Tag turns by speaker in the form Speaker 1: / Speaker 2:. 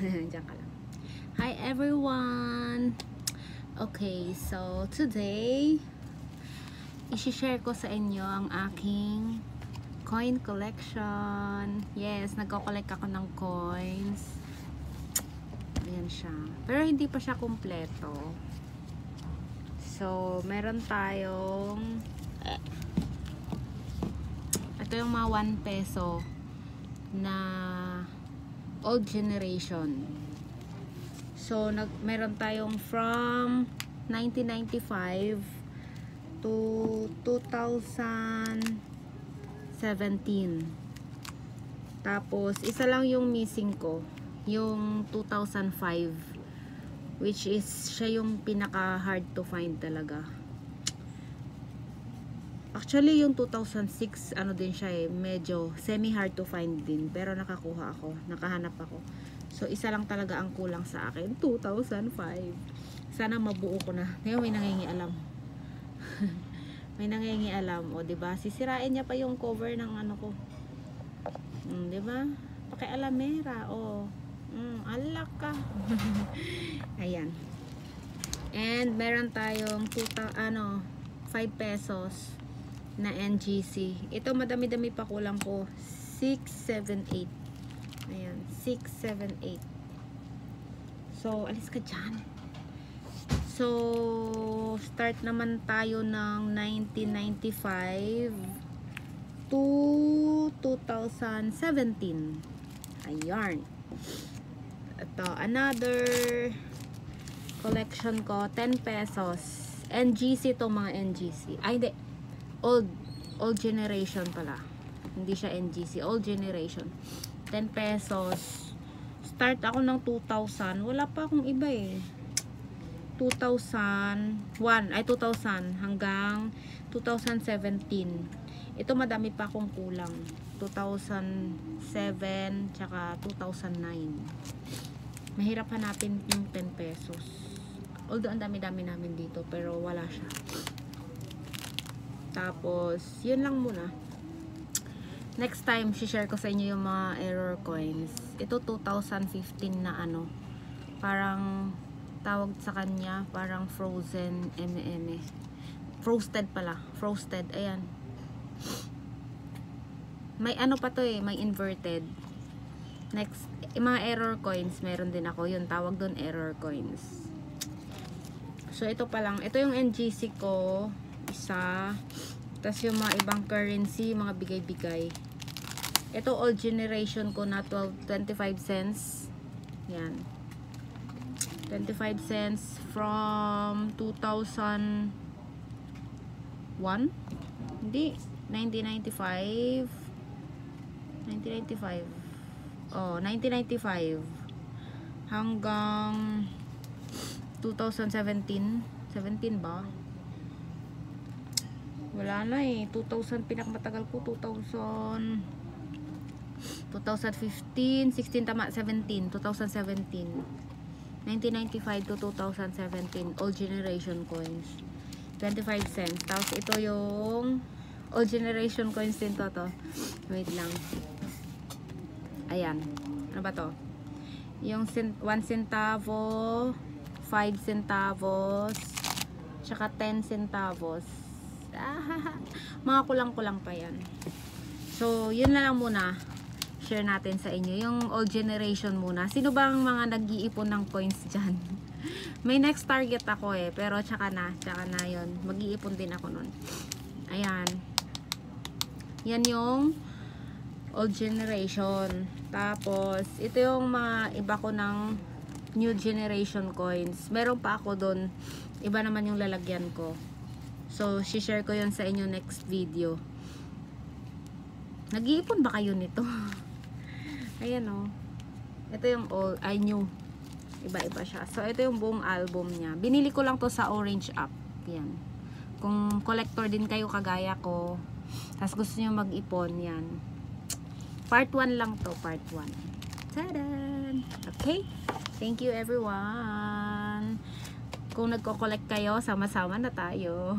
Speaker 1: Diyan ka lang. Hi everyone! Okay, so today i-share ko sa inyo ang aking coin collection. Yes, nagko-collect ako ng coins. Ayan siya. Pero hindi pa siya kumpleto. So, meron tayong ito yung mga 1 peso na old generation. So, meron tayong from 1995 to 2017. Tapos, isa lang yung missing ko, yung 2005, which is siya yung pinaka hard to find talaga. Actually, yung 2006, ano din siya medyo semi hard to find din, pero nakakuha ako, nakahanap ako. So, isa lang talaga ang kulang sa akin, 2005. Sana mabuo ko na. Ngayon may nangingialam. May nangingialam, o diba? Sisirain niya pa yung cover ng ano ko. Diba? Pakialamera, o. Alak ka. Ayan. And meron tayong 5 pesos na NGC. Ito madami-dami pa kulang ko. 6, 7, 8. Ayan, 6, 7, 8. So, alis ka dyan. So, start naman tayo ng 1995 to 2017. Ayan. Ito, another collection ko, 10 pesos. NGC to mga NGC. Ay, hindi. Old generation pala. Hindi siya NGC. Old generation. 10 pesos. Start ako ng 2000. Wala pa akong iba 2001. Ay, 2000 hanggang 2017. Ito madami pa akong kulang. 2007 tsaka 2009. Mahirap hanapin yung 10 pesos. Although ang dami-dami namin dito, pero wala siya. Tapos, yun lang muna. Next time, share ko sa inyo yung mga error coins. Ito 2015 na ano. Parang tawag sa kanya, parang frozen M&M. Frosted pala. Frosted. Ayan. May ano pa to may inverted. Next, yung mga error coins, meron din ako. Yun, tawag doon error coins. So, ito pa lang. Ito yung NGC ko. Isa. Tapos yung mga ibang currency, mga bigay-bigay. Ito old generation ko na 25 cents. Yan. 25 cents from 2001. Hindi. 1995. 1995. Oh, 1995. Hanggang 2017. 17 ba? Wala na 2000 pinakamatagal ko 2015, 16 tama 17, 2017. 1995 to 2017 old generation coins. 25 cents. Tapos ito yung old generation coins din to. Wait lang. Ayan. Ano ba to? Yung 1 centavo, 5 centavos, tsaka 10 centavos. Mga kulang-kulang pa yan. So, yun na lang muna. Share natin sa inyo. Yung old generation muna. Sino bang mga nag-iipon ng coins dyan? May next target ako pero tsaka na yun. Mag-iipon din ako nun. Ayan. Yan yung old generation. Tapos, ito yung mga iba ko ng new generation coins. Meron pa ako dun. Iba naman yung lalagyan ko. So, share ko yun sa inyo next video. Nag-iipon ba kayo nito? Ayan Ito yung old, new. Iba-iba siya. So, ito yung buong album niya. Binili ko lang to sa Orange app. Yan. Kung collector din kayo kagaya ko, tapos gusto niyo mag-ipon, yan. Part 1 lang to. Part 1. Tadan! Okay? Thank you everyone. Kung nagko-collect kayo, sama-sama na tayo.